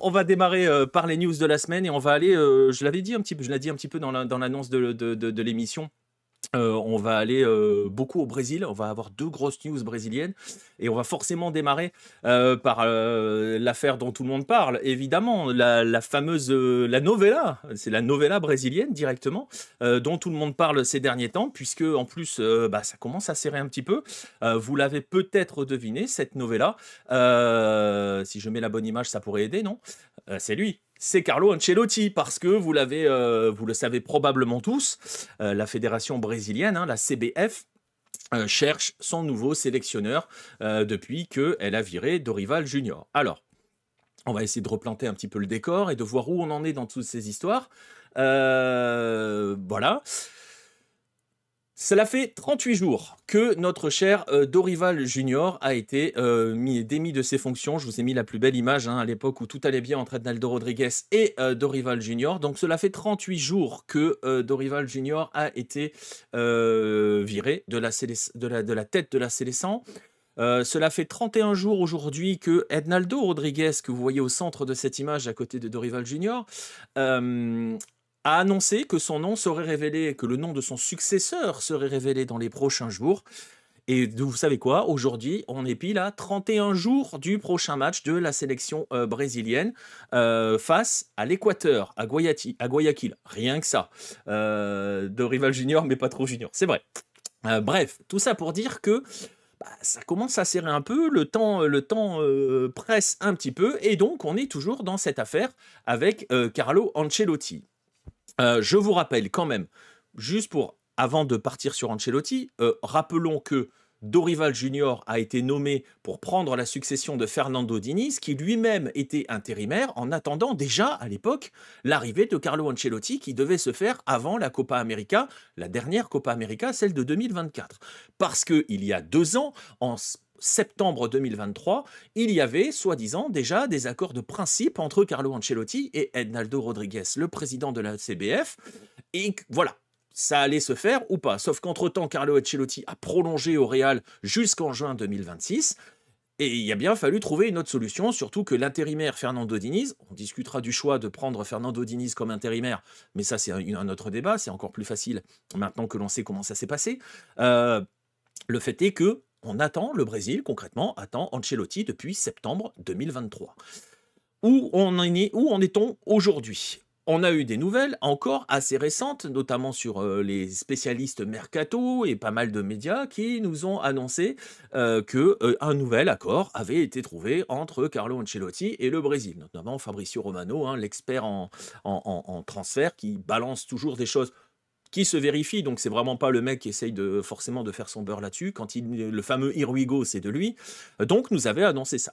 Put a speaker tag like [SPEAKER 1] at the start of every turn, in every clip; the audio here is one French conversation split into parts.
[SPEAKER 1] On va démarrer par les news de la semaine et on va aller, je l'avais dit un petit peu, je l'ai dit un petit peu dans l'annonce de l'émission. On va aller beaucoup au Brésil. On va avoir deux grosses news brésiliennes et on va forcément démarrer par l'affaire dont tout le monde parle. Évidemment, la fameuse la novella, c'est la novella brésilienne directement dont tout le monde parle ces derniers temps, puisque en plus ça commence à serrer un petit peu. Vous l'avez peut-être deviné, cette novella. Si je mets la bonne image, ça pourrait aider, non? C'est lui. C'est Carlo Ancelotti, parce que vous le savez probablement tous, la fédération brésilienne, hein, la CBF, cherche son nouveau sélectionneur depuis qu'elle a viré Dorival Junior. Alors, on va essayer de replanter un petit peu le décor et de voir où on en est dans toutes ces histoires. Voilà. Cela fait 38 jours que notre cher Dorival Junior a été démis de ses fonctions. Je vous ai mis la plus belle image hein, à l'époque où tout allait bien entre Ednaldo Rodriguez et Dorival Junior. Donc cela fait 38 jours que Dorival Junior a été viré de la tête de la Seleção. Cela fait 31 jours aujourd'hui que Ednaldo Rodriguez, que vous voyez au centre de cette image à côté de Dorival Junior, a annoncé que son nom serait révélé, que le nom de son successeur serait révélé dans les prochains jours. Et vous savez quoi? Aujourd'hui, on est pile à 31 jours du prochain match de la sélection brésilienne face à l'Équateur, à Guayaquil. Rien que ça. Dorival Junior, mais pas trop Junior. C'est vrai. Bref, tout ça pour dire que ça commence à serrer un peu, le temps presse un petit peu, et donc on est toujours dans cette affaire avec Carlo Ancelotti. Je vous rappelle quand même, juste pour, avant de partir sur Ancelotti, rappelons que Dorival Junior a été nommé pour prendre la succession de Fernando Diniz, qui lui-même était intérimaire, en attendant déjà, à l'époque, l'arrivée de Carlo Ancelotti, qui devait se faire avant la Copa América, la dernière Copa América, celle de 2024. Parce qu'il y a 2 ans, en septembre 2023, il y avait, soi-disant, déjà des accords de principe entre Carlo Ancelotti et Ednaldo Rodriguez, le président de la CBF, et voilà, ça allait se faire ou pas. Sauf qu'entre-temps, Carlo Ancelotti a prolongé au Real jusqu'en juin 2026, et il a bien fallu trouver une autre solution, surtout que l'intérimaire Fernando Diniz, on discutera du choix de prendre Fernando Diniz comme intérimaire, mais ça c'est un autre débat, c'est encore plus facile maintenant que l'on sait comment ça s'est passé. Le fait est que on attend, le Brésil, concrètement, attend Ancelotti depuis septembre 2023. Où en est-on aujourd'hui? On a eu des nouvelles encore assez récentes, notamment sur les spécialistes mercato et pas mal de médias qui nous ont annoncé qu'un nouvel accord avait été trouvé entre Carlo Ancelotti et le Brésil, notamment Fabrizio Romano, hein, l'expert en transfert, qui balance toujours des choses qui se vérifie, donc c'est vraiment pas le mec qui essaye forcément de faire son beurre là-dessus. Quand le fameux Here we go, c'est de lui. Donc nous avait annoncé ça.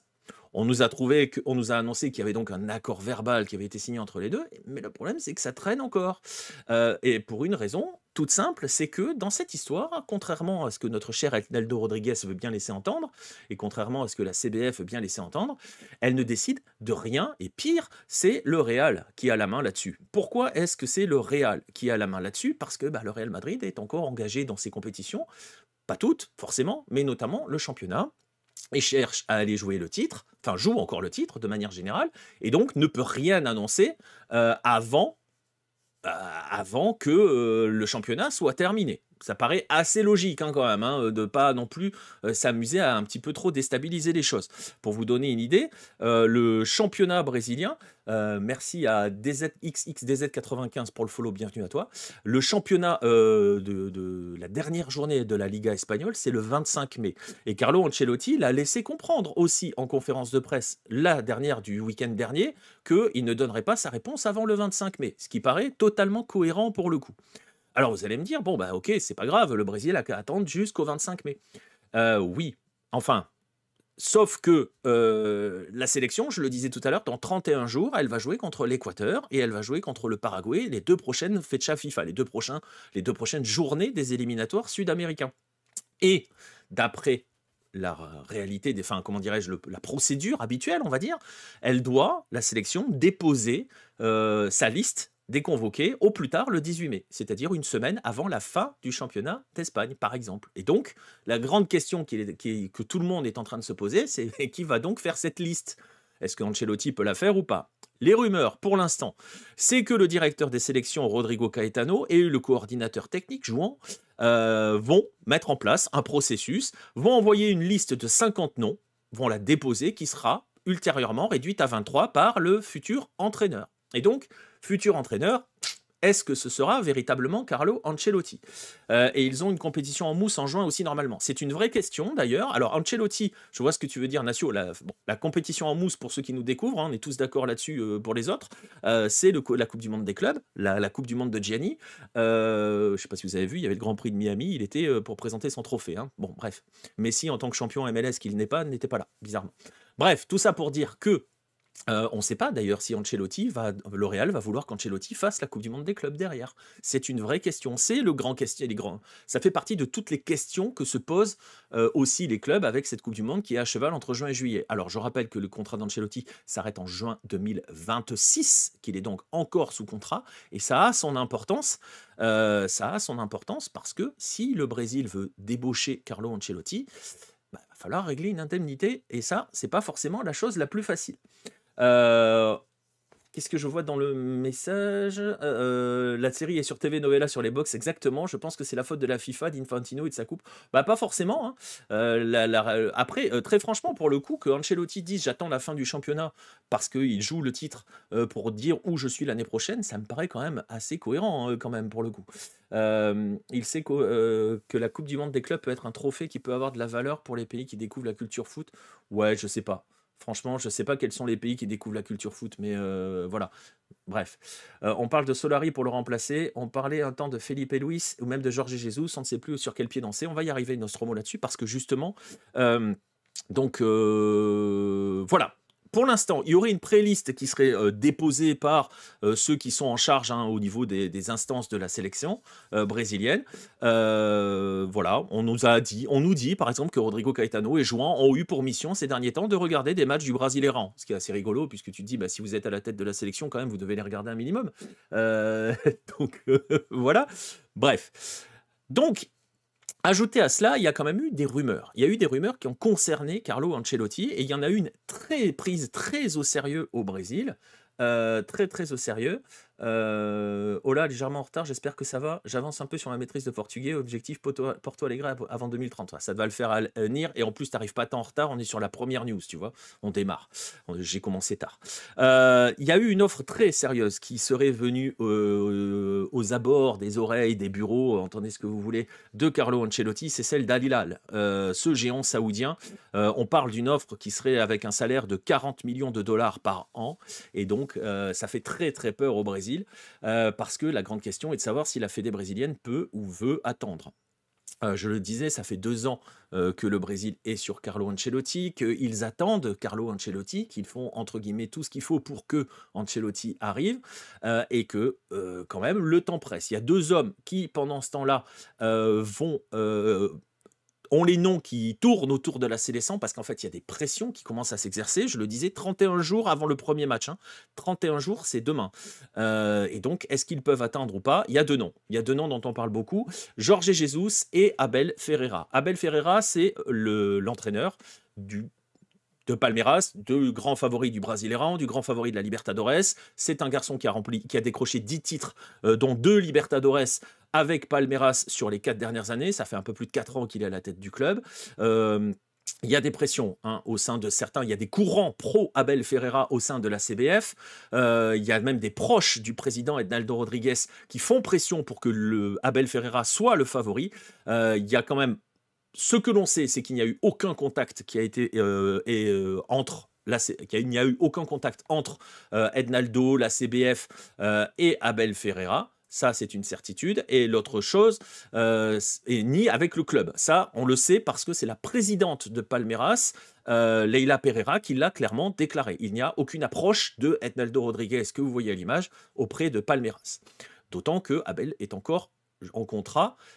[SPEAKER 1] On nous a annoncé qu'il y avait donc un accord verbal qui avait été signé entre les deux, mais le problème c'est que ça traîne encore. Et pour une raison toute simple, c'est que dans cette histoire, contrairement à ce que notre cher Ednaldo Rodriguez veut bien laisser entendre, et contrairement à ce que la CBF veut bien laisser entendre, elle ne décide de rien, et pire, c'est le Real qui a la main là-dessus. Pourquoi est-ce que c'est le Real qui a la main là-dessus? Parce que le Real Madrid est encore engagé dans ces compétitions, pas toutes forcément, mais notamment le championnat, et cherche à aller jouer le titre, enfin joue encore le titre de manière générale, et donc ne peut rien annoncer avant que le championnat soit terminé. Ça paraît assez logique hein, quand même, hein, de pas non plus s'amuser à un petit peu trop déstabiliser les choses. Pour vous donner une idée, le championnat brésilien, merci à DZXXDZ95 pour le follow, bienvenue à toi. Le championnat de la dernière journée de la Liga espagnole, c'est le 25 mai. Et Carlo Ancelotti l'a laissé comprendre aussi en conférence de presse, la dernière du week-end dernier, qu'il ne donnerait pas sa réponse avant le 25 mai, ce qui paraît totalement cohérent pour le coup. Alors vous allez me dire, bon ok, c'est pas grave, le Brésil a qu'à attendre jusqu'au 25 mai. Oui, enfin, sauf que la sélection, je le disais tout à l'heure, dans 31 jours, elle va jouer contre l'Équateur et elle va jouer contre le Paraguay les 2 prochaines fechas FIFA, les deux prochaines journées des éliminatoires sud-américains. Et d'après la réalité comment dirais-je, la procédure habituelle, on va dire, la sélection, déposer sa liste des convoqués au plus tard le 18 mai, c'est-à-dire une semaine avant la fin du championnat d'Espagne, par exemple. Et donc, la grande question que tout le monde est en train de se poser, c'est qui va donc faire cette liste? Est-ce que Ancelotti peut la faire ou pas? les rumeurs, pour l'instant, c'est que le directeur des sélections, Rodrigo Caetano, et le coordinateur technique, Jouan, vont mettre en place un processus, vont envoyer une liste de 50 noms, vont la déposer, qui sera ultérieurement réduite à 23 par le futur entraîneur. Et donc, futur entraîneur, est-ce que ce sera véritablement Carlo Ancelotti? Et ils ont une compétition en mousse en juin aussi normalement. C'est une vraie question d'ailleurs. Alors Ancelotti, je vois ce que tu veux dire Nacio, la compétition en mousse pour ceux qui nous découvrent, hein, on est tous d'accord là-dessus pour les autres, c'est la Coupe du Monde des clubs, la Coupe du Monde de Gianni. Je ne sais pas si vous avez vu, il y avait le Grand Prix de Miami, il était pour présenter son trophée. Hein. Bon bref, Messi en tant que champion MLS qu'il n'était pas là, bizarrement. Bref, tout ça pour dire que on ne sait pas d'ailleurs si le Real va vouloir qu'Ancelotti fasse la Coupe du Monde des clubs derrière. C'est une vraie question. C'est le grand question. Ça fait partie de toutes les questions que se posent aussi les clubs avec cette Coupe du Monde qui est à cheval entre juin et juillet. Alors je rappelle que le contrat d'Ancelotti s'arrête en juin 2026, qu'il est donc encore sous contrat, et ça a son importance. Parce que si le Brésil veut débaucher Carlo Ancelotti, il va falloir régler une indemnité, et ça, c'est pas forcément la chose la plus facile. Qu'est-ce que je vois dans le message? La série est sur TV Novela sur les box, exactement. Je pense que c'est la faute de la FIFA, d'Infantino et de sa coupe. Bah, pas forcément. Hein. Après, très franchement, pour le coup, que Ancelotti dise j'attends la fin du championnat parce qu'il joue le titre pour dire où je suis l'année prochaine, ça me paraît quand même assez cohérent, quand même, pour le coup. Il sait que la Coupe du Monde des clubs peut être un trophée qui peut avoir de la valeur pour les pays qui découvrent la culture foot. Ouais, je sais pas. Franchement, je ne sais pas quels sont les pays qui découvrent la culture foot, mais voilà. Bref. On parle de Solari pour le remplacer. On parlait un temps de Felipe Luis ou même de Jorge Jesus. On ne sait plus sur quel pied danser. On va y arriver, Nostromo, là-dessus, parce que justement, voilà. Pour l'instant, il y aurait une pré-liste qui serait déposée par ceux qui sont en charge au niveau des instances de la sélection brésilienne. Voilà, on nous dit par exemple que Rodrigo Caetano et Jouan ont eu pour mission ces derniers temps de regarder des matchs du Brasileirão, ce qui est assez rigolo puisque tu te dis si vous êtes à la tête de la sélection quand même vous devez les regarder un minimum. Voilà, bref. Donc ajouté à cela, il y a quand même eu des rumeurs. Il y a eu des rumeurs qui ont concerné Carlo Ancelotti et il y en a une prise très au sérieux au Brésil. Très au sérieux. Hola, légèrement en retard, j'espère que ça va. J'avance un peu sur ma maîtrise de portugais. Objectif Porto Alegre avant 2030. Ça va le faire venir. Et en plus, t'arrives pas tant en retard. On est sur la première news, tu vois. On démarre. J'ai commencé tard. Il y a eu une offre très sérieuse qui serait venue aux abords des oreilles, des bureaux, entendez ce que vous voulez, de Carlo Ancelotti. C'est celle d'Al Hilal, ce géant saoudien. On parle d'une offre qui serait avec un salaire de 40 millions de dollars par an. Et donc, ça fait très très peur au Brésil. Parce que la grande question est de savoir si la Fédé brésilienne peut ou veut attendre. Je le disais, ça fait 2 ans que le Brésil est sur Carlo Ancelotti, qu'ils attendent Carlo Ancelotti, qu'ils font entre guillemets tout ce qu'il faut pour que Ancelotti arrive, et que quand même le temps presse. Il y a 2 hommes qui, pendant ce temps-là, ont les noms qui tournent autour de la sélection parce qu'en fait, il y a des pressions qui commencent à s'exercer. Je le disais, 31 jours avant le premier match. 31 jours, c'est demain. Et donc, est-ce qu'ils peuvent atteindre ou pas? Il y a 2 noms. Il y a 2 noms dont on parle beaucoup. Jorge Jesus et Abel Ferreira. Abel Ferreira, c'est l'entraîneur de Palmeiras, du grand favori du Brasileirão, du grand favori de la Libertadores. C'est un garçon qui a décroché 10 titres, dont 2 Libertadores avec Palmeiras sur les 4 dernières années. Ça fait un peu plus de 4 ans qu'il est à la tête du club. Il y a des pressions au sein de certains, il y a des courants pro-Abel Ferreira au sein de la CBF, il y a même des proches du président Ednaldo Rodrigues qui font pression pour que Abel Ferreira soit le favori. Il y a quand même, ce que l'on sait, c'est qu'il n'y a eu aucun contact qui a été il n'y a eu aucun contact entre Ednaldo, la CBF et Abel Ferreira. Ça, c'est une certitude. Et l'autre chose, ni avec le club. Ça, on le sait parce que c'est la présidente de Palmeiras, Leila Pereira, qui l'a clairement déclaré. Il n'y a aucune approche de Ednaldo Rodrigues, que vous voyez à l'image, auprès de Palmeiras. D'autant que Abel est encore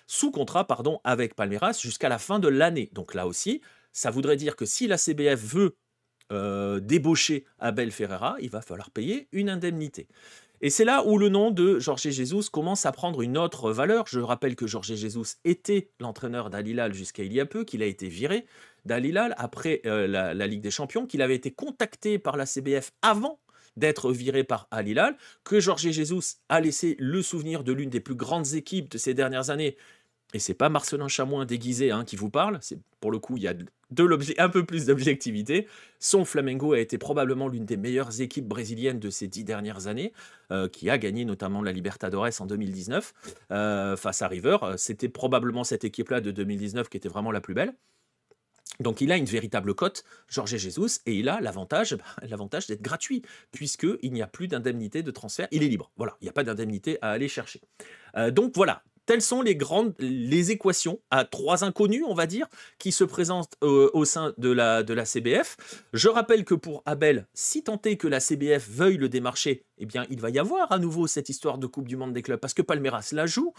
[SPEAKER 1] sous contrat, avec Palmeiras jusqu'à la fin de l'année. Donc là aussi, ça voudrait dire que si la CBF veut débaucher Abel Ferreira, il va falloir payer une indemnité. Et c'est là où le nom de Jorge Jesus commence à prendre une autre valeur. Je rappelle que Jorge Jesus était l'entraîneur d'Al Hilal jusqu'à il y a peu, qu'il a été viré d'Al Hilal après la Ligue des Champions, qu'il avait été contacté par la CBF avant d'être viré par Al Hilal, que Jorge Jesus a laissé le souvenir de l'une des plus grandes équipes de ces dernières années. Et c'est pas Marcelin Chamois déguisé hein, qui vous parle, c'est pour le coup il y a un peu plus d'objectivité. Son Flamengo a été probablement l'une des meilleures équipes brésiliennes de ces 10 dernières années, qui a gagné notamment la Libertadores en 2019 face à River. C'était probablement cette équipe-là de 2019 qui était vraiment la plus belle. Donc il a une véritable cote, Jorge Jesus, et il a l'avantage d'être gratuit, puisqu'il n'y a plus d'indemnité de transfert, il est libre. Voilà, il n'y a pas d'indemnité à aller chercher. Donc voilà, telles sont les équations à 3 inconnus, on va dire, qui se présentent au sein de la CBF. Je rappelle que pour Abel, si tant est que la CBF veuille le démarcher, eh bien, il va y avoir à nouveau cette histoire de Coupe du Monde des clubs, parce que Palmeiras la joue,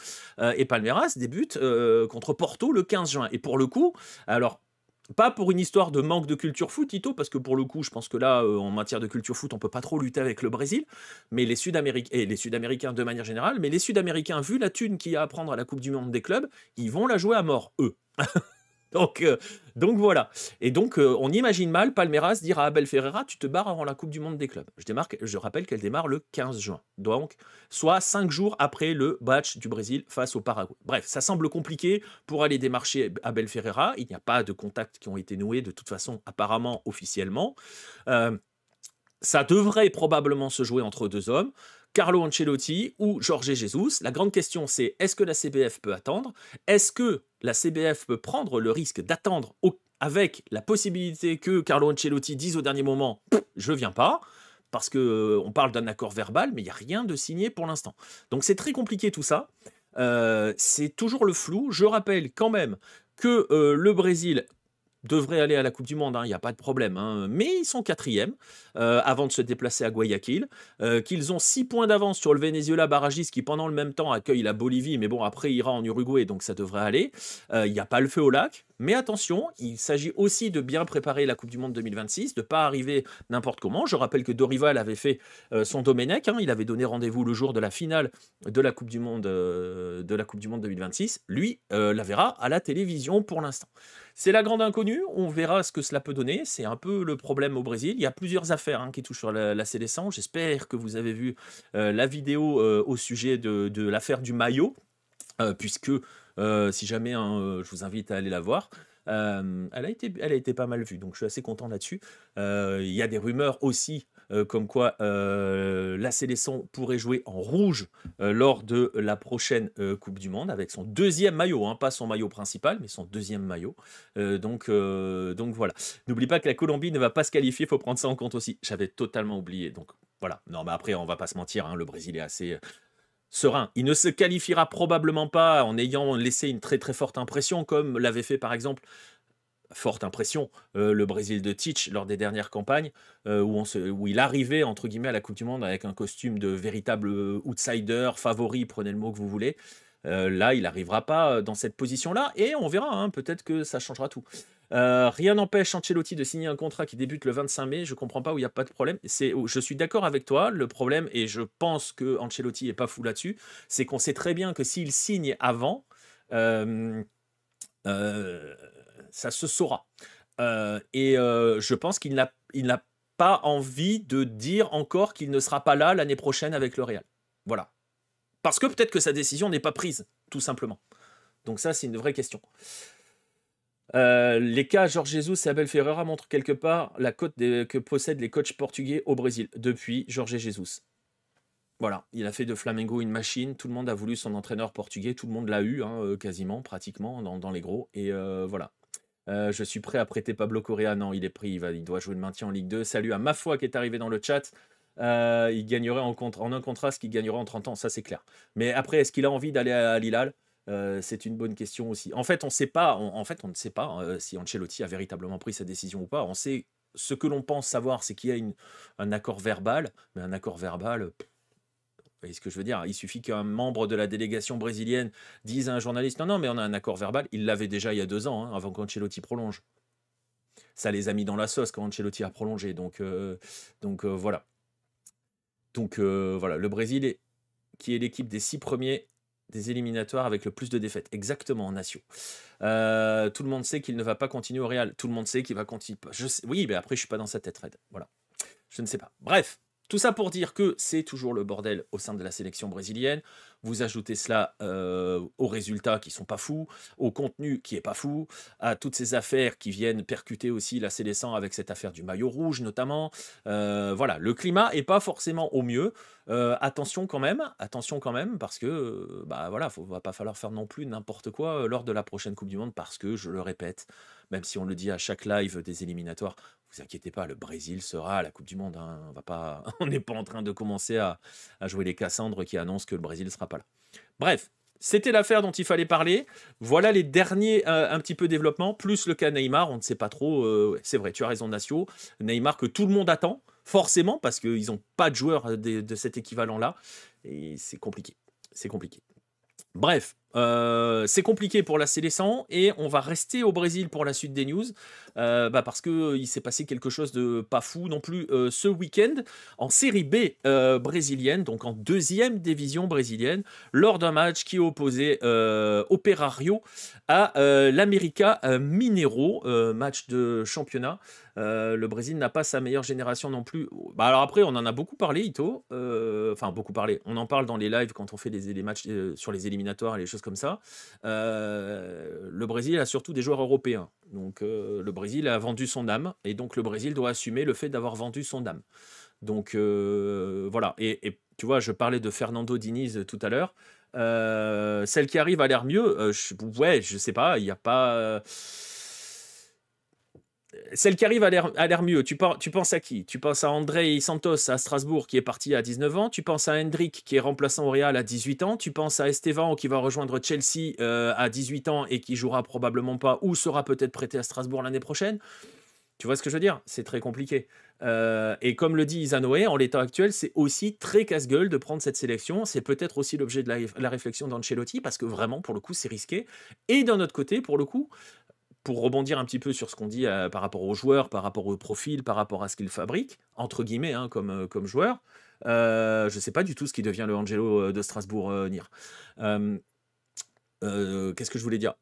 [SPEAKER 1] et Palmeiras débute contre Porto le 15 juin. Et pour le coup, alors, pas pour une histoire de manque de culture foot, Tito, parce que pour le coup, je pense que là, en matière de culture foot, on peut pas trop lutter avec le Brésil, mais les Sud-Américains de manière générale, mais les Sud-Américains, vu la thune qu'il y a à prendre à la Coupe du Monde des clubs, ils vont la jouer à mort, eux. Donc voilà. Et donc, on imagine mal Palmeiras dire à Abel Ferreira, tu te barres avant la Coupe du Monde des clubs. Je rappelle qu'elle démarre le 15 juin. Donc, soit 5 jours après le match du Brésil face au Paraguay. Bref, ça semble compliqué pour aller démarcher Abel Ferreira. Il n'y a pas de contacts qui ont été noués de toute façon, apparemment, officiellement. Ça devrait probablement se jouer entre 2 hommes. Carlo Ancelotti ou Jorge Jesus. La grande question, c'est est-ce que la CBF peut attendre? Est-ce que la CBF peut prendre le risque d'attendre avec la possibilité que Carlo Ancelotti dise au dernier moment « je viens pas », parce qu'on parle d'un accord verbal, mais il n'y a rien de signé pour l'instant. Donc c'est très compliqué tout ça. C'est toujours le flou. Je rappelle quand même que le Brésil devraient aller à la Coupe du Monde, il n'y a pas de problème. Mais ils sont 4e avant de se déplacer à Guayaquil. Qu'ils ont 6 points d'avance sur le Venezuela barragiste qui, pendant le même temps, accueille la Bolivie. Mais bon, après, ira en Uruguay, donc ça devrait aller. Il n'y a pas le feu au lac. Mais attention, il s'agit aussi de bien préparer la Coupe du Monde 2026, de ne pas arriver n'importe comment. Je rappelle que Dorival avait fait son Domenech. Il avait donné rendez-vous le jour de la finale de la Coupe du Monde 2026. Lui la verra à la télévision pour l'instant. C'est la grande inconnue, on verra ce que cela peut donner. C'est un peu le problème au Brésil. Il y a plusieurs affaires qui touchent sur la sélection. J'espère que vous avez vu la vidéo au sujet de l'affaire du maillot, puisque si jamais, je vous invite à aller la voir. Elle a été pas mal vue, donc je suis assez content là-dessus. Il y a des rumeurs aussi comme quoi la sélection pourrait jouer en rouge lors de la prochaine Coupe du Monde avec son 2e maillot, pas son maillot principal, mais son 2e maillot. Donc voilà. N'oublie pas que la Colombie ne va pas se qualifier, il faut prendre ça en compte aussi. J'avais totalement oublié. Donc voilà. Non, mais après, on va pas se mentir, le Brésil est assez serein. Il ne se qualifiera probablement pas en ayant laissé une très très forte impression, comme l'avait fait par exemple forte impression, le Brésil de Tite lors des dernières campagnes, où il arrivait entre guillemets à la Coupe du Monde avec un costume de véritable outsider, favori, prenez le mot que vous voulez. Là, il n'arrivera pas dans cette position-là, et on verra, peut-être que ça changera tout. Rien n'empêche Ancelotti de signer un contrat qui débute le 25 mai, je ne comprends pas où il n'y a pas de problème. Je suis d'accord avec toi, le problème, et je pense que Ancelotti n'est pas fou là-dessus, c'est qu'on sait très bien que s'il signe avant, ça se saura. Je pense qu'il n'a pas envie de dire encore qu'il ne sera pas là l'année prochaine avec le Real. Voilà. Parce que peut-être que sa décision n'est pas prise, tout simplement. Donc ça, c'est une vraie question. Les cas Jorge Jesus et Abel Ferreira montrent quelque part la cote que possèdent les coachs portugais au Brésil, depuis Jorge Jesus. Voilà, il a fait de Flamengo une machine, tout le monde a voulu son entraîneur portugais, tout le monde l'a eu, quasiment, pratiquement, dans les gros, et voilà. Je suis prêt à prêter Pablo Correa. Non, il est pris, il doit jouer le maintien en Ligue 2. Salut à Mafoi qui est arrivé dans le chat. Il gagnerait en un contrat ce qu'il gagnerait en 30 ans, ça c'est clair. Mais après, est-ce qu'il a envie d'aller à Al-Hilal? C'est une bonne question aussi. En fait, on ne sait pas si Ancelotti a véritablement pris sa décision ou pas. On sait, ce que l'on pense savoir, c'est qu'il y a un accord verbal, mais un accord verbal... Vous voyez ce que je veux dire? Il suffit qu'un membre de la délégation brésilienne dise à un journaliste « Non, mais on a un accord verbal ». Il l'avait déjà il y a 2 ans, avant qu'Ancelotti prolonge. Ça les a mis dans la sauce quand Ancelotti a prolongé. Donc voilà. Donc voilà, le Brésil, qui est l'équipe des 6 premiers des éliminatoires avec le plus de défaites. Exactement, Nacio. Tout le monde sait qu'il ne va pas continuer au Real. Tout le monde sait qu'il va continuer. Oui, mais après, je ne suis pas dans sa tête, Red. Voilà. Je ne sais pas. Bref. tout ça pour dire que c'est toujours le bordel au sein de la sélection brésilienne. Vous ajoutez cela aux résultats qui sont pas fous, au contenu qui est pas fou, à toutes ces affaires qui viennent percuter aussi la sélection avec cette affaire du maillot rouge notamment. Voilà, le climat est pas forcément au mieux. Attention quand même, parce que bah voilà, va pas falloir faire non plus n'importe quoi lors de la prochaine Coupe du Monde, parce que je le répète, même si on le dit à chaque live des éliminatoires, vous inquiétez pas, le Brésil sera à la Coupe du Monde. Hein. On n'est pas en train de commencer à jouer les Cassandres qui annoncent que le Brésil ne sera pas là. Bref, c'était l'affaire dont il fallait parler. Voilà les derniers un petit peu développements, plus le cas Neymar, on ne sait pas trop. C'est vrai, tu as raison, Nacio. Neymar que tout le monde attend, forcément, parce qu'ils n'ont pas de joueurs de cet équivalent-là. Et c'est compliqué. C'est compliqué. Bref, c'est compliqué pour la sélection et on va rester au Brésil pour la suite des news parce qu'il s'est passé quelque chose de pas fou non plus ce week-end en série B brésilienne, donc en deuxième division brésilienne, lors d'un match qui opposait Operário à l'América Mineiro, match de championnat. Le Brésil n'a pas sa meilleure génération non plus. Bah alors après, on en a beaucoup parlé, Ito. Enfin, beaucoup parlé. On en parle dans les lives quand on fait les matchs sur les éliminatoires et les choses comme ça. Le Brésil a surtout des joueurs européens. Donc, le Brésil a vendu son âme. Et donc, le Brésil doit assumer le fait d'avoir vendu son âme. Donc, voilà. Et tu vois, je parlais de Fernando Diniz tout à l'heure. Celle qui arrive a l'air mieux. Je sais pas. Il n'y a pas... Celle qui arrive a l'air mieux. Tu penses à qui? Tu penses à André Santos à Strasbourg qui est parti à 19 ans. Tu penses à Hendrick qui est remplaçant au Real à 18 ans. Tu penses à Esteban qui va rejoindre Chelsea à 18 ans et qui jouera probablement pas ou sera peut-être prêté à Strasbourg l'année prochaine. Tu vois ce que je veux dire? C'est très compliqué. Et comme le dit Isanoé, en l'état actuel, c'est aussi très casse-gueule de prendre cette sélection. C'est peut-être aussi l'objet de la réflexion d'Ancelotti parce que vraiment, pour le coup, c'est risqué. Et d'un autre côté, pour le coup, pour rebondir un petit peu sur ce qu'on dit par rapport aux joueurs, par rapport au profil, par rapport à ce qu'ils fabriquent, entre guillemets, hein, comme joueur, je ne sais pas du tout ce qui devient le Angelo de Strasbourg, Nir. Qu'est-ce que je voulais dire?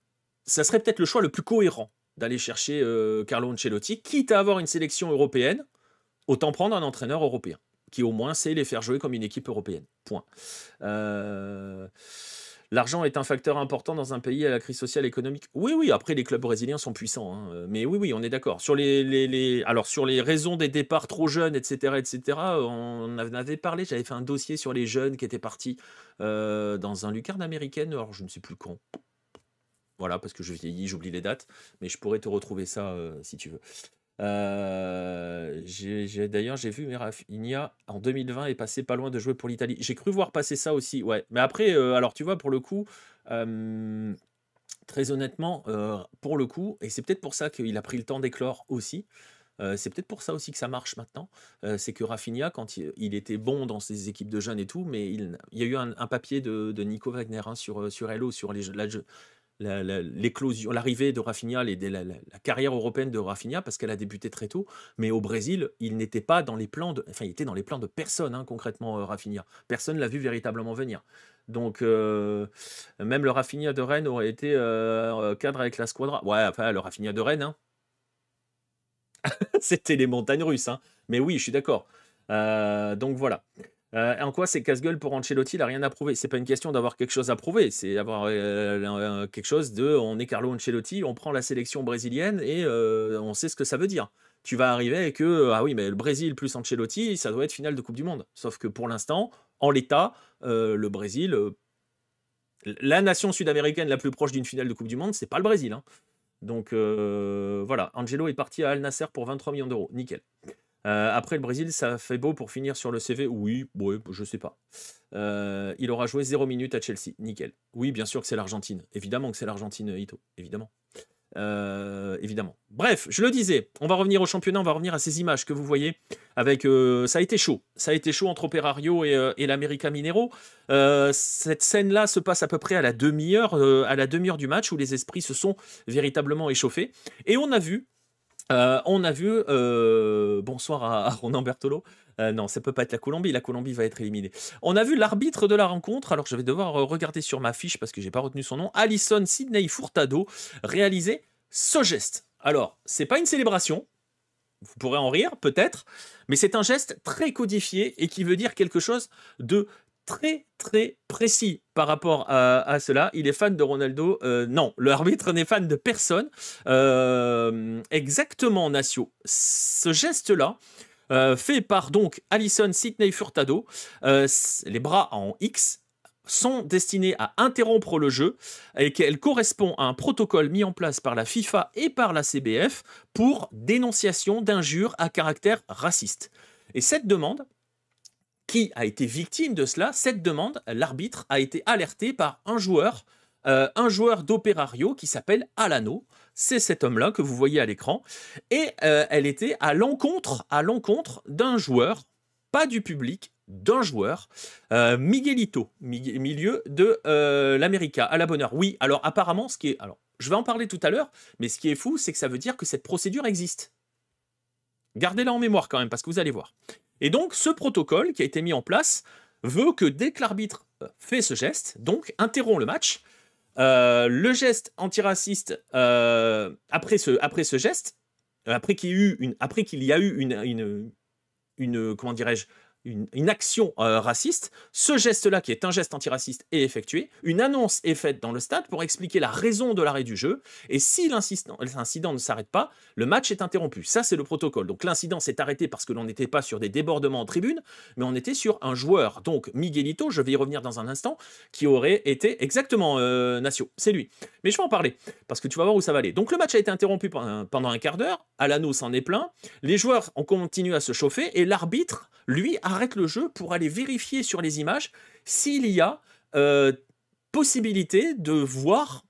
[SPEAKER 1] Ça serait peut-être le choix le plus cohérent d'aller chercher Carlo Ancelotti, quitte à avoir une sélection européenne, autant prendre un entraîneur européen, qui au moins sait les faire jouer comme une équipe européenne. Point. L'argent est un facteur important dans un pays à la crise sociale et économique. Oui, après les clubs brésiliens sont puissants, hein. Mais oui, on est d'accord. Sur alors sur les raisons des départs trop jeunes, etc., on en avait parlé, j'avais fait un dossier sur les jeunes qui étaient partis dans un lucarne américaine, alors je ne sais plus quand. Voilà, parce que je vieillis, j'oublie les dates, mais je pourrais te retrouver ça si tu veux. D'ailleurs, j'ai vu Rafinha en 2020 est passé pas loin de jouer pour l'Italie. J'ai cru voir passer ça aussi, ouais. Mais après, alors tu vois, pour le coup, très honnêtement, pour le coup, et c'est peut-être pour ça qu'il a pris le temps d'éclore aussi. C'est peut-être pour ça aussi que ça marche maintenant. C'est que Rafinha, quand il était bon dans ses équipes de jeunes et tout, mais il y a eu un papier de Nico Wagner hein, sur Hello, sur l'éclosion, l'arrivée de Rafinha, la carrière européenne de Rafinha, parce qu'elle a débuté très tôt, mais au Brésil, il n'était pas dans les plans il était dans les plans de personne, hein, concrètement, Rafinha. Personne ne l'a vu véritablement venir. Donc, même le Rafinha de Rennes aurait été cadre avec la Squadra. Ouais, enfin, le Rafinha de Rennes, hein. C'était les montagnes russes, hein. Mais oui, je suis d'accord. Donc voilà. En quoi c'est casse-gueule pour Ancelotti? Il n'a rien à prouver. C'est pas une question d'avoir quelque chose à prouver, c'est avoir quelque chose de on est Carlo Ancelotti, on prend la sélection brésilienne et on sait ce que ça veut dire. Tu vas arriver avec ah oui, mais le Brésil plus Ancelotti, ça doit être finale de Coupe du Monde. Sauf que pour l'instant, en l'état, le Brésil, la nation sud-américaine la plus proche d'une finale de Coupe du Monde, c'est pas le Brésil. Hein. Donc voilà, Angelo est parti à Al Nasser pour 23 millions d'euros. Nickel. Après le Brésil, ça fait beau pour finir sur le CV. Oui, je sais pas. Il aura joué 0 minutes à Chelsea. Nickel. Oui, bien sûr que c'est l'Argentine. Évidemment que c'est l'Argentine, Ito. Évidemment. Évidemment. Bref, je le disais, on va revenir au championnat, on va revenir à ces images que vous voyez. Avec, ça a été chaud. Ça a été chaud entre Operário et l'América Mineiro. Cette scène-là se passe à peu près à la demi-heure du match où les esprits se sont véritablement échauffés. Et on a vu bonsoir à Ronan Bertolo. Non, ça peut pas être la Colombie va être éliminée. On a vu l'arbitre de la rencontre, alors je vais devoir regarder sur ma fiche parce que j'ai pas retenu son nom, Alisson Sidney Furtado, réaliser ce geste. Alors, c'est pas une célébration, Vous pourrez en rire, peut-être, mais c'est un geste très codifié et qui veut dire quelque chose de très, très précis par rapport à cela. Il est fan de Ronaldo. Non, l'arbitre n'est fan de personne. Exactement, Nacio. Ce geste-là, fait par donc Alison Sidney Furtado, les bras en X, sont destinés à interrompre le jeu et qu'elle correspond à un protocole mis en place par la FIFA et par la CBF pour dénonciation d'injures à caractère raciste. Et cette demande, qui a été victime de cela, cette demande, l'arbitre a été alerté par un joueur d'Operario qui s'appelle Alano. C'est cet homme-là que vous voyez à l'écran. Et elle était à l'encontre d'un joueur, pas du public, d'un joueur, Miguelito, milieu de l'América, à la bonne heure. Oui, alors apparemment, alors, je vais en parler tout à l'heure, mais ce qui est fou, c'est que ça veut dire que cette procédure existe. Gardez-la en mémoire quand même, parce que vous allez voir. Et donc, ce protocole qui a été mis en place veut que dès que l'arbitre fait ce geste, donc interrompt le match, le geste antiraciste après ce geste, après qu'il y a eu comment dirais-je, une action raciste, ce geste-là, qui est un geste antiraciste, est effectué. Une annonce est faite dans le stade pour expliquer la raison de l'arrêt du jeu. Et si l'incident ne s'arrête pas, le match est interrompu. Ça, c'est le protocole. Donc l'incident s'est arrêté parce que l'on n'était pas sur des débordements en tribune, mais on était sur un joueur. Donc Miguelito, je vais y revenir dans un instant, qui aurait été exactement Nacio. C'est lui. Mais je vais en parler, parce que tu vas voir où ça va aller. Donc le match a été interrompu pendant un quart d'heure. Alano s'en est plaint. Les joueurs ont continué à se chauffer et l'arbitre, lui, arrête le jeu pour aller vérifier sur les images s'il y a possibilité de voir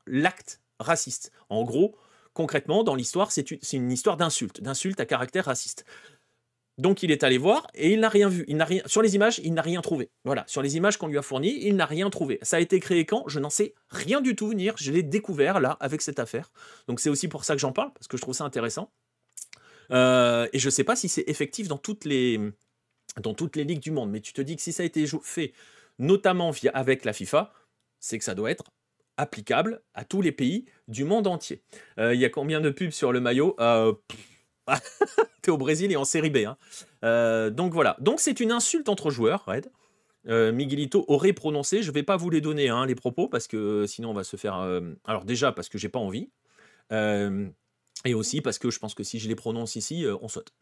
[SPEAKER 1] l'acte raciste. En gros, concrètement, dans l'histoire, c'est une histoire d'insulte à caractère raciste. Donc il est allé voir et il n'a rien vu. Sur les images, il n'a rien trouvé. Voilà, sur les images qu'on lui a fournies, il n'a rien trouvé. Ça a été créé quand? Je n'en sais rien du tout. Je l'ai découvert là avec cette affaire. Donc c'est aussi pour ça que j'en parle, parce que je trouve ça intéressant. Et je ne sais pas si c'est effectif dans toutes les ligues du monde, mais tu te dis que si ça a été fait, notamment avec la FIFA, c'est que ça doit être applicable à tous les pays du monde entier. Il y a combien de pubs sur le maillot? T'es au Brésil et en série B. Hein. Donc voilà. Donc c'est une insulte entre joueurs, Red. Miguelito aurait prononcé, je ne vais pas vous les donner, hein, les propos, parce que sinon on va se faire... Alors déjà, parce que j'ai pas envie. Et aussi parce que je pense que si je les prononce ici, on saute.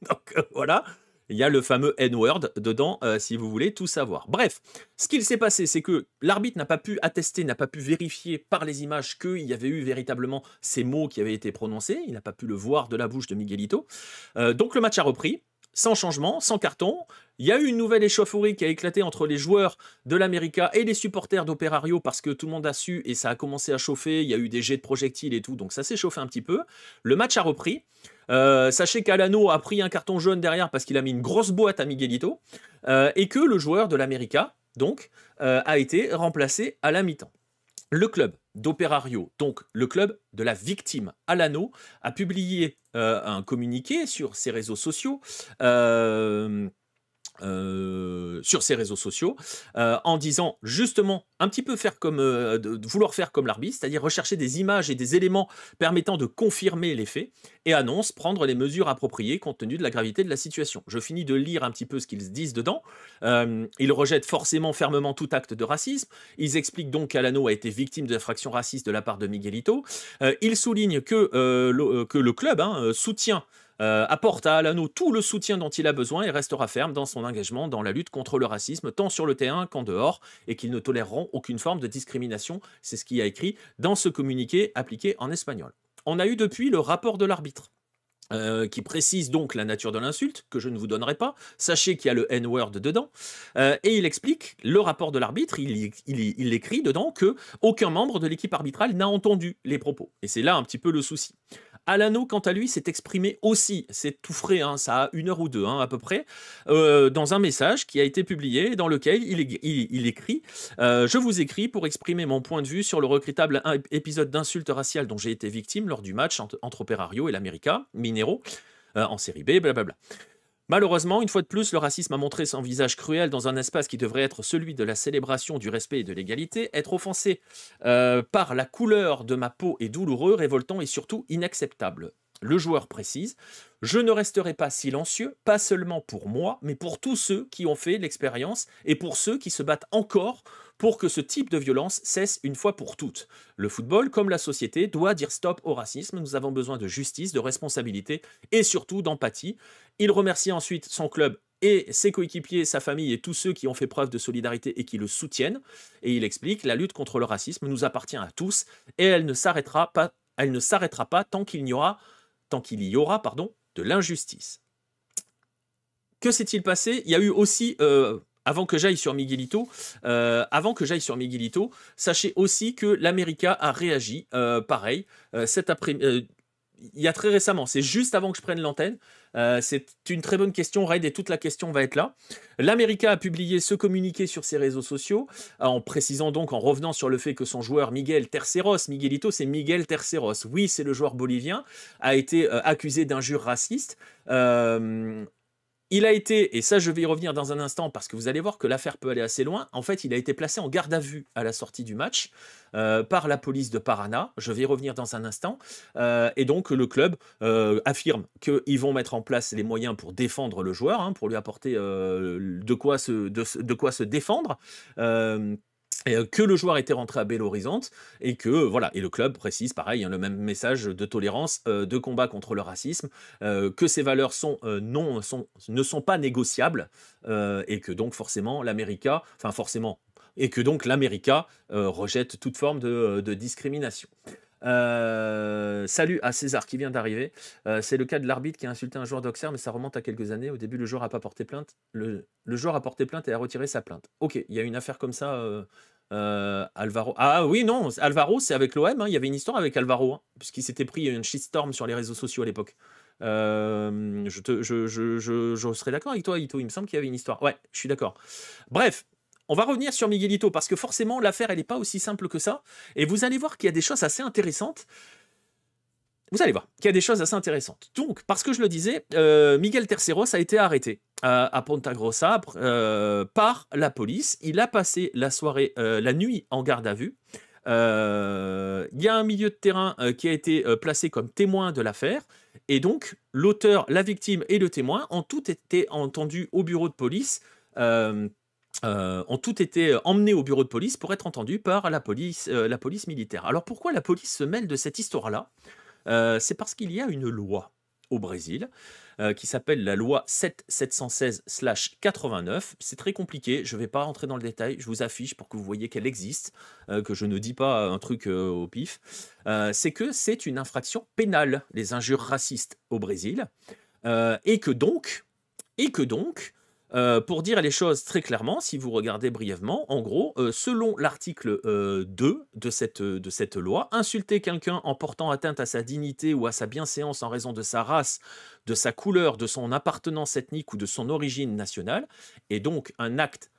[SPEAKER 1] Donc voilà, il y a le fameux N-word dedans, si vous voulez tout savoir. Bref, ce qu'il s'est passé, c'est que l'arbitre n'a pas pu attester, n'a pas pu vérifier par les images qu'il y avait eu véritablement ces mots qui avaient été prononcés. Il n'a pas pu le voir de la bouche de Miguelito. Donc le match a repris. Sans changement, sans carton. Il y a eu une nouvelle échauffourée qui a éclaté entre les joueurs de l'América et les supporters d'Operario parce que tout le monde a su et ça a commencé à chauffer. Il y a eu des jets de projectiles et tout, donc ça s'est chauffé un petit peu. Le match a repris. Sachez qu'Alano a pris un carton jaune derrière parce qu'il a mis une grosse boîte à Miguelito et que le joueur de l'América, donc, a été remplacé à la mi-temps. Le club d'Operario, donc le club de la victime, Alano, a publié un communiqué sur ses réseaux sociaux, en disant justement un petit peu faire comme de vouloir faire comme l'arbitre, c'est-à-dire rechercher des images et des éléments permettant de confirmer les faits, et annonce prendre les mesures appropriées compte tenu de la gravité de la situation. Je finis de lire un petit peu ce qu'ils disent dedans. Ils rejettent forcément fermement tout acte de racisme. Ils expliquent donc qu'Alano a été victime d'infractions racistes de la part de Miguelito. Ils soulignent que le club soutient apporte à Alano tout le soutien dont il a besoin et restera ferme dans son engagement dans la lutte contre le racisme, tant sur le terrain qu'en dehors, et qu'ils ne toléreront aucune forme de discrimination. C'est ce qui a écrit dans ce communiqué appliqué en espagnol. On a eu depuis le rapport de l'arbitre. Qui précise donc la nature de l'insulte, que je ne vous donnerai pas. Sachez qu'il y a le N-word dedans. Et il explique, le rapport de l'arbitre, il écrit dedans que aucun membre de l'équipe arbitrale n'a entendu les propos. Et c'est là un petit peu le souci. Alano, quant à lui, s'est exprimé aussi, c'est tout frais, hein, ça a 1 heure ou 2 à peu près, dans un message qui a été publié dans lequel il écrit « Je vous écris pour exprimer mon point de vue sur le regrettable épisode d'insulte raciale dont j'ai été victime lors du match entre Operario et l'América, Minero, en série B, blablabla. » Malheureusement, une fois de plus, le racisme a montré son visage cruel dans un espace qui devrait être celui de la célébration du respect et de l'égalité. Être offensé par la couleur de ma peau est douloureux, révoltant et surtout inacceptable. Le joueur précise: je ne resterai pas silencieux, pas seulement pour moi, mais pour tous ceux qui ont fait l'expérience et pour ceux qui se battent encore pour que ce type de violence cesse une fois pour toutes. Le football, comme la société, doit dire stop au racisme. Nous avons besoin de justice, de responsabilité et surtout d'empathie. Il remercie ensuite son club et ses coéquipiers, sa famille et tous ceux qui ont fait preuve de solidarité et qui le soutiennent. Et il explique: la lutte contre le racisme nous appartient à tous et elle ne s'arrêtera pas tant qu'il y aura de l'injustice. Que s'est-il passé? Il y a eu aussi, avant que j'aille sur Miguelito, sachez aussi que l'América a réagi, pareil, cet après il y a très récemment, c'est juste avant que je prenne l'antenne. C'est une très bonne question, Raid, et toute la question va être là. L'América a publié ce communiqué sur ses réseaux sociaux, en précisant donc, en revenant sur le fait que son joueur Miguel Terceros, Miguelito, c'est Miguel Terceros, oui, c'est le joueur bolivien, a été accusé d'injures racistes. Il a été, et ça je vais y revenir dans un instant parce que vous allez voir que l'affaire peut aller assez loin, en fait il a été placé en garde à vue à la sortie du match par la police de Paraná, je vais y revenir dans un instant, et donc le club affirme qu'ils vont mettre en place les moyens pour défendre le joueur, hein, pour lui apporter de quoi se défendre. Que le joueur était rentré à Belo Horizonte et que voilà, et le club précise pareil, hein, le même message de tolérance, de combat contre le racisme, que ces valeurs ne sont pas négociables, et que donc forcément l'América, rejette toute forme de discrimination. Salut à César qui vient d'arriver. C'est le cas de l'arbitre qui a insulté un joueur d'Auxerre, mais ça remonte à quelques années. Au début, le joueur a pas porté plainte. Le joueur a porté plainte et a retiré sa plainte. Ok, il y a une affaire comme ça. Alvaro. Ah oui, non, Alvaro, c'est avec l'OM. Hein. Il y avait une histoire avec Alvaro, hein, puisqu'il s'était pris une shitstorm sur les réseaux sociaux à l'époque. Je serais d'accord avec toi, Ito. Il me semble qu'il y avait une histoire. Ouais, je suis d'accord. Bref. On va revenir sur Miguelito parce que forcément l'affaire elle n'est pas aussi simple que ça et vous allez voir qu'il y a des choses assez intéressantes. Donc, parce que je le disais, Miguel Terceros a été arrêté à Ponta Grossa par la police. Il a passé la nuit en garde à vue. Il y a un milieu de terrain qui a été placé comme témoin de l'affaire. Et donc, l'auteur, la victime et le témoin ont tous été entendus au bureau de police. Ont tous été emmenés au bureau de police pour être entendus par la police militaire. Alors pourquoi la police se mêle de cette histoire-là? C'est parce qu'il y a une loi au Brésil qui s'appelle la loi 7716/89. C'est très compliqué, je ne vais pas rentrer dans le détail, je vous affiche pour que vous voyez qu'elle existe, que je ne dis pas un truc au pif. C'est que c'est une infraction pénale, les injures racistes au Brésil, et que donc, pour dire les choses très clairement, si vous regardez brièvement, en gros, selon l'article 2 de cette loi, insulter quelqu'un en portant atteinte à sa dignité ou à sa bienséance en raison de sa race, de sa couleur, de son appartenance ethnique ou de son origine nationale, est donc un acte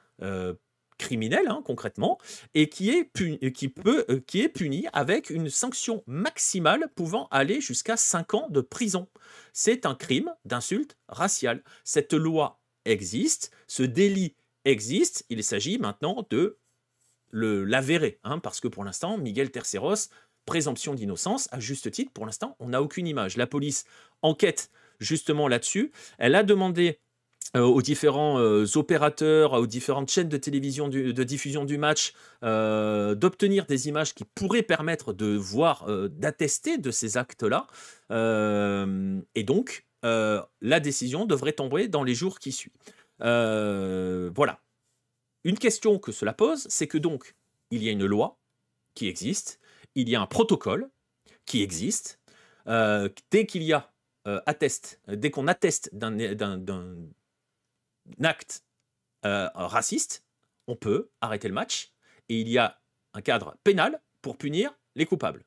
[SPEAKER 1] criminel, hein, concrètement, et qui est puni avec une sanction maximale pouvant aller jusqu'à 5 ans de prison. C'est un crime d'insulte raciale. Cette loi existe, ce délit existe, il s'agit maintenant de l'avérer, hein, parce que pour l'instant, Miguel Terceros, présomption d'innocence, à juste titre, pour l'instant, on n'a aucune image. La police enquête justement là-dessus, elle a demandé aux différents opérateurs, aux différentes chaînes de télévision de diffusion du match, d'obtenir des images qui pourraient permettre de voir, d'attester de ces actes-là, et donc la décision devrait tomber dans les jours qui suivent. Voilà. Une question que cela pose, c'est que donc, il y a une loi qui existe, il y a un protocole qui existe. Dès qu'on atteste d'un acte raciste, on peut arrêter le match et il y a un cadre pénal pour punir les coupables.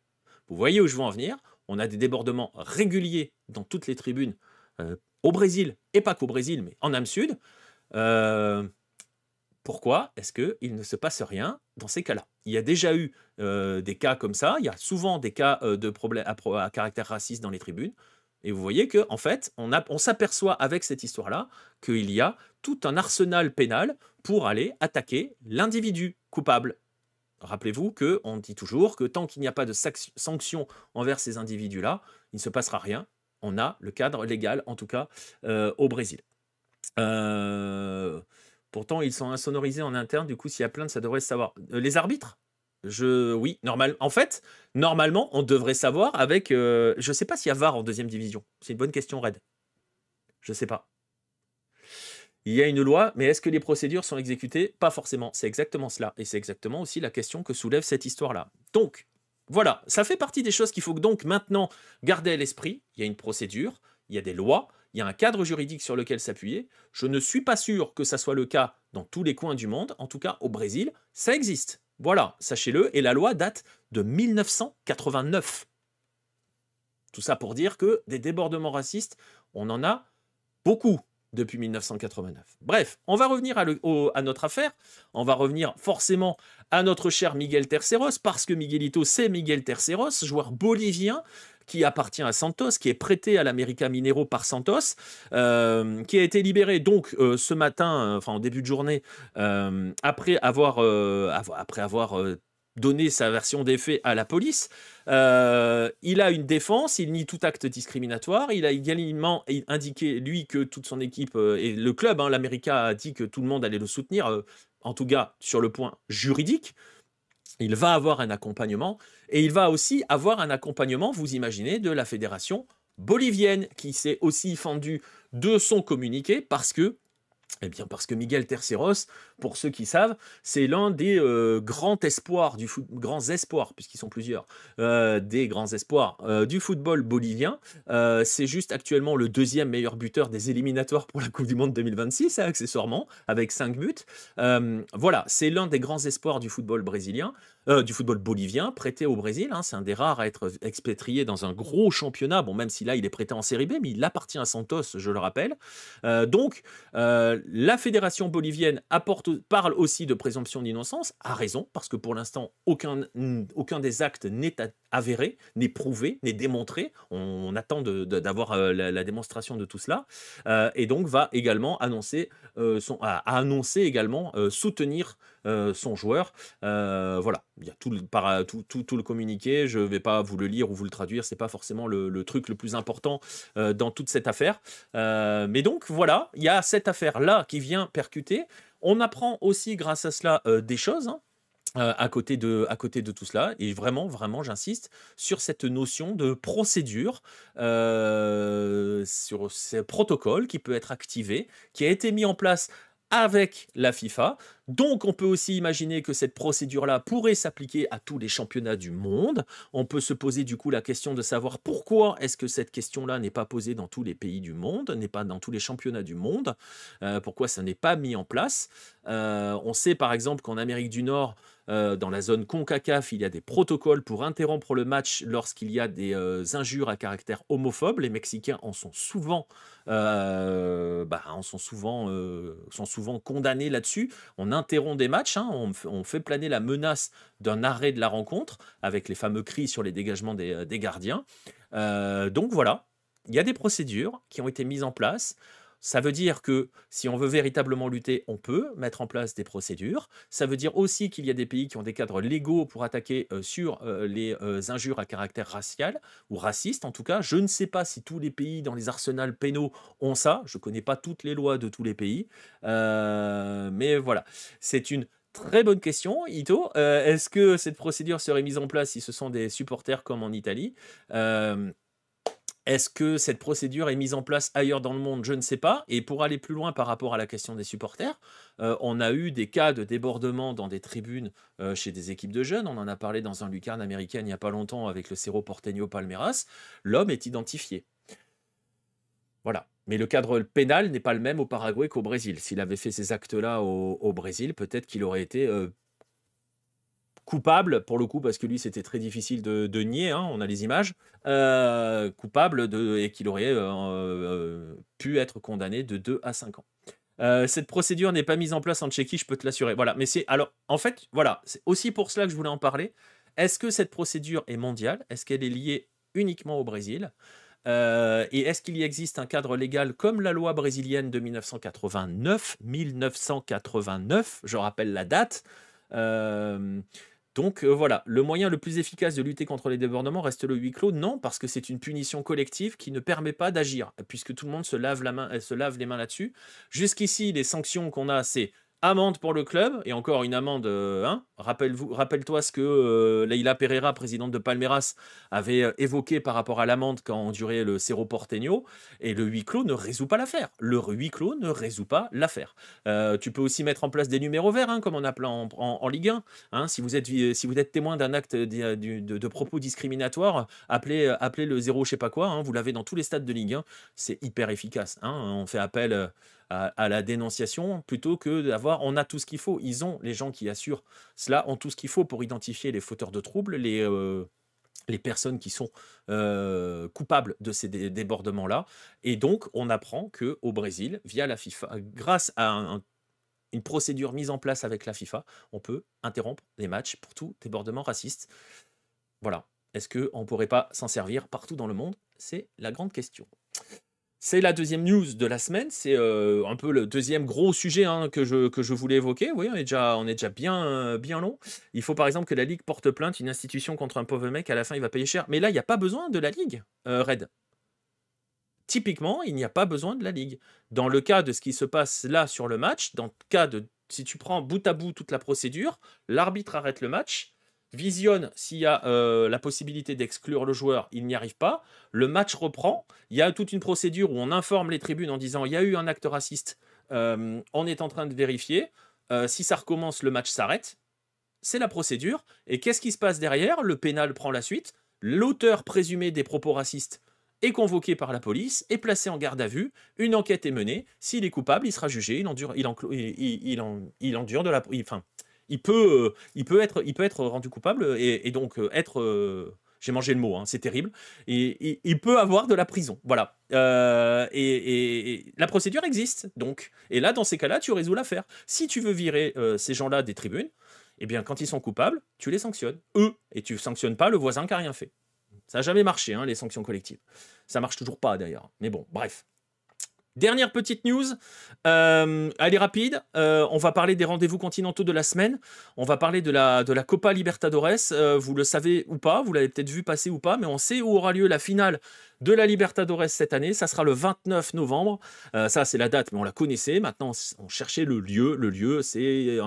[SPEAKER 1] Vous voyez où je veux en venir? On a des débordements réguliers dans toutes les tribunes au Brésil, et pas qu'au Brésil, mais en Am-Sud. Pourquoi est-ce qu'il ne se passe rien dans ces cas-là? Il y a déjà eu des cas comme ça, il y a souvent des cas de problèmes à caractère raciste dans les tribunes, Et vous voyez que en fait, on s'aperçoit avec cette histoire-là qu'il y a tout un arsenal pénal pour aller attaquer l'individu coupable. Rappelez-vous qu'on dit toujours que tant qu'il n'y a pas de sanction envers ces individus-là, il ne se passera rien. On a le cadre légal, en tout cas, au Brésil. Pourtant, ils sont insonorisés en interne, du coup, s'il y a plainte, ça devrait se savoir. Les arbitres? Oui, en fait, normalement, on devrait savoir avec... je ne sais pas s'il y a VAR en deuxième division. C'est une bonne question, Red. Je ne sais pas. Il y a une loi, mais est-ce que les procédures sont exécutées? Pas forcément. C'est exactement cela. Et c'est exactement aussi la question que soulève cette histoire-là. Donc, voilà, ça fait partie des choses qu'il faut donc maintenant garder à l'esprit. Il y a une procédure, il y a des lois, il y a un cadre juridique sur lequel s'appuyer. Je ne suis pas sûr que ça soit le cas dans tous les coins du monde. En tout cas, au Brésil, ça existe. Voilà, sachez-le. Et la loi date de 1989. Tout ça pour dire que des débordements racistes, on en a beaucoup depuis 1989. Bref, on va revenir à notre affaire. On va revenir forcément à notre cher Miguel Terceros, parce que Miguelito, c'est Miguel Terceros, joueur bolivien qui appartient à Santos, qui est prêté à l'América Mineiro par Santos, qui a été libéré donc ce matin, enfin en début de journée, après avoir donné sa version des faits à la police. Il a une défense, il nie tout acte discriminatoire, il a également indiqué, lui, que toute son équipe et le club, l'América, a dit que tout le monde allait le soutenir, en tout cas sur le point juridique. Il va avoir un accompagnement, et il va aussi avoir un accompagnement, vous imaginez, de la fédération bolivienne, qui s'est aussi fendue de son communiqué, parce que Miguel Terceros, pour ceux qui savent, c'est l'un des grands espoirs puisqu'ils sont plusieurs, des grands espoirs du football bolivien. C'est juste actuellement le deuxième meilleur buteur des éliminatoires pour la Coupe du Monde 2026, accessoirement, avec 5 buts. Voilà, c'est l'un des grands espoirs du football brésilien, du football bolivien, prêté au Brésil. C'est un des rares à être expatrié dans un gros championnat. Bon, même si là, il est prêté en Série B, mais il appartient à Santos, je le rappelle. Donc, la fédération bolivienne parle aussi de présomption d'innocence, à raison, parce que pour l'instant, aucun des actes n'est avéré, n'est prouvé, n'est démontré. On attend d'avoir la démonstration de tout cela. Et donc, va également annoncer, soutenir son joueur. Voilà, il y a tout le communiqué. Je ne vais pas vous le lire ou vous le traduire, c'est pas forcément le truc le plus important dans toute cette affaire. Mais donc voilà, il y a cette affaire-là qui vient percuter. On apprend aussi grâce à cela des choses. À côté de tout cela, et vraiment, j'insiste sur cette notion de procédure, sur ce protocole qui peut être activé, qui a été mis en place avec la FIFA. Donc, on peut aussi imaginer que cette procédure-là pourrait s'appliquer à tous les championnats du monde. On peut se poser du coup la question de savoir pourquoi est-ce que cette question-là n'est pas posée dans tous les pays du monde, n'est pas dans tous les championnats du monde, pourquoi ça n'est pas mis en place. On sait par exemple qu'en Amérique du Nord, dans la zone CONCACAF, il y a des protocoles pour interrompre le match lorsqu'il y a des injures à caractère homophobe. Les Mexicains en sont souvent, sont souvent condamnés là-dessus. On interrompt des matchs, on fait planer la menace d'un arrêt de la rencontre avec les fameux cris sur les dégagements des gardiens. Donc voilà, il y a des procédures qui ont été mises en place. Ça veut dire que si on veut véritablement lutter, on peut mettre en place des procédures. Ça veut dire aussi qu'il y a des pays qui ont des cadres légaux pour attaquer sur les injures à caractère racial ou raciste. En tout cas, je ne sais pas si tous les pays dans les arsenals pénaux ont ça. Je ne connais pas toutes les lois de tous les pays. Mais voilà, c'est une très bonne question, Ito. Est-ce que cette procédure serait mise en place si ce sont des supporters comme en Italie? Est-ce que cette procédure est mise en place ailleurs dans le monde? Je ne sais pas. Et pour aller plus loin par rapport à la question des supporters, on a eu des cas de débordement dans des tribunes chez des équipes de jeunes. On en a parlé dans un Lucarne américain il n'y a pas longtemps avec le Cerro Porteño Palmeiras. L'homme est identifié. Voilà. Mais le cadre pénal n'est pas le même au Paraguay qu'au Brésil. S'il avait fait ces actes-là au Brésil, peut-être qu'il aurait été coupable, pour le coup, parce que lui, c'était très difficile de nier, on a les images, coupable et qu'il aurait pu être condamné de 2 à 5 ans. Cette procédure n'est pas mise en place en Tchéquie, je peux te l'assurer. Voilà, mais en fait, voilà, c'est aussi pour cela que je voulais en parler. Est-ce que cette procédure est mondiale? Est-ce qu'elle est liée uniquement au Brésil? Et est-ce qu'il y existe un cadre légal comme la loi brésilienne de 1989, je rappelle la date. Donc voilà, le moyen le plus efficace de lutter contre les débordements reste le huis clos. Non, parce que c'est une punition collective qui ne permet pas d'agir, puisque tout le monde se lave les mains là-dessus. Jusqu'ici, les sanctions qu'on a, c'est amende pour le club, et encore une amende, rappelle-toi ce que Leila Pereira, présidente de Palmeiras, avait évoqué par rapport à l'amende quand endurait le Cerro Porteño, et le huis clos ne résout pas l'affaire. Le huis clos ne résout pas l'affaire. Tu peux aussi mettre en place des numéros verts, comme on appelle en Ligue 1. Si vous êtes témoin d'un acte de propos discriminatoires, appelez le zéro je sais pas quoi, vous l'avez dans tous les stades de Ligue 1, c'est hyper efficace. On fait appel à la dénonciation plutôt que d'avoir on a tout ce qu'il faut. Les gens qui assurent cela ont tout ce qu'il faut pour identifier les fauteurs de troubles, les personnes qui sont coupables de ces débordements-là. Et donc, on apprend qu'au Brésil, via la FIFA, grâce à une procédure mise en place avec la FIFA, on peut interrompre les matchs pour tout débordement raciste. Voilà. Est-ce qu'on ne pourrait pas s'en servir partout dans le monde? C'est la grande question. C'est la deuxième news de la semaine, c'est un peu le deuxième gros sujet que je voulais évoquer. Oui, on est déjà bien long. Il faut par exemple que la Ligue porte plainte une institution contre un pauvre mec, à la fin il va payer cher. Mais là, il n'y a pas besoin de la Ligue, Red. Typiquement, il n'y a pas besoin de la Ligue. Dans le cas de ce qui se passe là sur le match, dans le cas de si tu prends bout à bout toute la procédure, l'arbitre arrête le match, visionne s'il y a la possibilité d'exclure le joueur, il n'y arrive pas. Le match reprend. Il y a toute une procédure où on informe les tribunes en disant il y a eu un acte raciste, on est en train de vérifier. Si ça recommence, le match s'arrête. C'est la procédure. Et qu'est-ce qui se passe derrière? Le pénal prend la suite. L'auteur présumé des propos racistes est convoqué par la police, est placé en garde à vue, une enquête est menée. S'il est coupable, il sera jugé, il endure de la... Il peut être rendu coupable et donc être... j'ai mangé le mot, c'est terrible. Et il peut avoir de la prison. Voilà. Et la procédure existe, donc. Et là, dans ces cas-là, tu résous l'affaire. Si tu veux virer ces gens-là des tribunes, eh bien, quand ils sont coupables, tu les sanctionnes, eux. Et tu ne sanctionnes pas le voisin qui n'a rien fait. Ça n'a jamais marché, les sanctions collectives. Ça marche toujours pas, d'ailleurs. Mais bon, bref. Dernière petite news, elle est rapide, on va parler des rendez-vous continentaux de la semaine, on va parler de la Copa Libertadores, vous le savez ou pas, vous l'avez peut-être vu passer ou pas, mais on sait où aura lieu la finale de la Libertadores cette année, ça sera le 29 novembre, ça c'est la date, mais on la connaissait, maintenant on cherchait le lieu c'est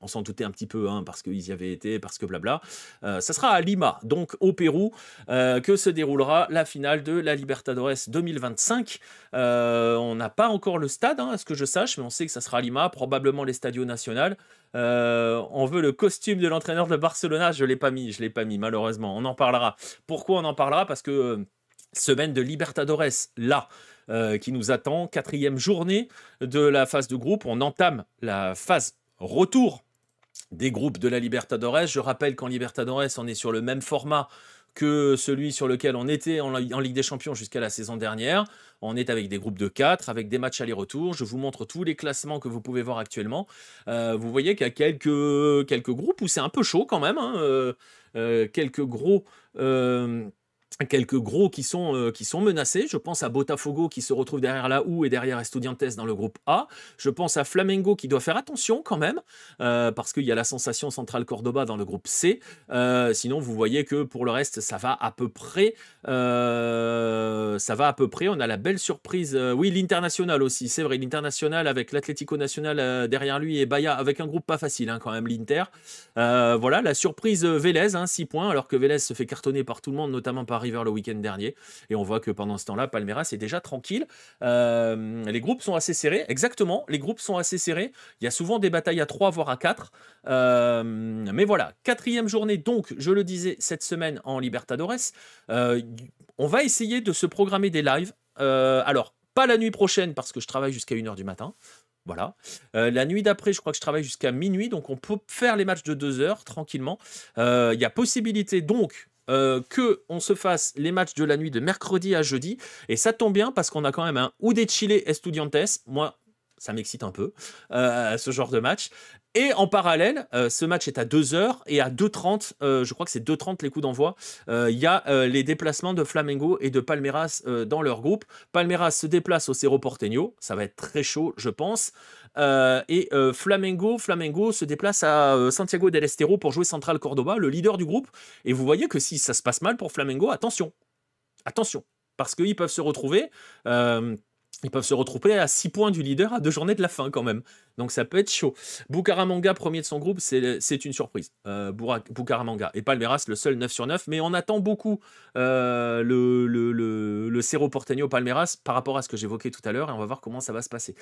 [SPEAKER 1] on s'en doutait un petit peu, parce qu'ils y avaient été, parce que blabla. Ça sera à Lima, donc au Pérou, que se déroulera la finale de la Libertadores 2025. On n'a pas encore le stade, à ce que je sache, mais on sait que ça sera à Lima, probablement l'Estadio Nacional. On veut le costume de l'entraîneur de Barcelona, je l'ai pas mis, malheureusement. On en parlera. Pourquoi on en parlera? Parce que semaine de Libertadores, là, qui nous attend, 4e journée de la phase de groupe. On entame la phase retour des groupes de la Libertadores. Je rappelle qu'en Libertadores, on est sur le même format que celui sur lequel on était en Ligue des Champions jusqu'à la saison dernière. On est avec des groupes de 4, avec des matchs aller-retour. Je vous montre tous les classements que vous pouvez voir actuellement. Vous voyez qu'il y a quelques groupes où c'est un peu chaud quand même. Quelques gros qui sont menacés. Je pense à Botafogo qui se retrouve derrière la houe et derrière Estudiantes dans le groupe A. Je pense à Flamengo qui doit faire attention quand même, parce qu'il y a la Sensation Central Cordoba dans le groupe C. Sinon, vous voyez que pour le reste, ça va à peu près. On a la belle surprise. Oui, l'International aussi, c'est vrai. L'International avec l'Atlético Nacional derrière lui et Bahia avec un groupe pas facile quand même, l'Inter. Voilà, la surprise Vélez, 6 points, alors que Vélez se fait cartonner par tout le monde, notamment par River le week-end dernier. Et on voit que pendant ce temps-là, Palmeiras est déjà tranquille. Les groupes sont assez serrés. Exactement, les groupes sont assez serrés. Il y a souvent des batailles à 3, voire à 4. Mais voilà, 4e journée, donc, je le disais, cette semaine en Libertadores. On va essayer de se programmer des lives. Alors, pas la nuit prochaine, parce que je travaille jusqu'à 1h du matin. Voilà. La nuit d'après, je crois que je travaille jusqu'à minuit, donc on peut faire les matchs de 2 heures tranquillement. Il y a possibilité donc qu'on se fasse les matchs de la nuit de mercredi à jeudi, et ça tombe bien parce qu'on a quand même un Ude Chile Estudiantes. Moi, ça m'excite un peu, ce genre de match. Et en parallèle, ce match est à 2 h et à 2h30, je crois que c'est 2h30 les coups d'envoi, il y a les déplacements de Flamengo et de Palmeiras dans leur groupe. Palmeiras se déplace au Cerro Porteño, ça va être très chaud, je pense. Et Flamengo se déplace à Santiago del Estero pour jouer Central Cordoba, le leader du groupe. Et vous voyez que si ça se passe mal pour Flamengo, attention, parce qu'ils peuvent se retrouver. Ils peuvent se retrouver à 6 points du leader à 2 journées de la fin quand même. Donc ça peut être chaud. Bucaramanga, premier de son groupe, c'est une surprise. Bucaramanga. Et Palmeiras, le seul 9 sur 9. Mais on attend beaucoup le Cerro Porteño Palmeiras par rapport à ce que j'évoquais tout à l'heure. Et on va voir comment ça va se passer.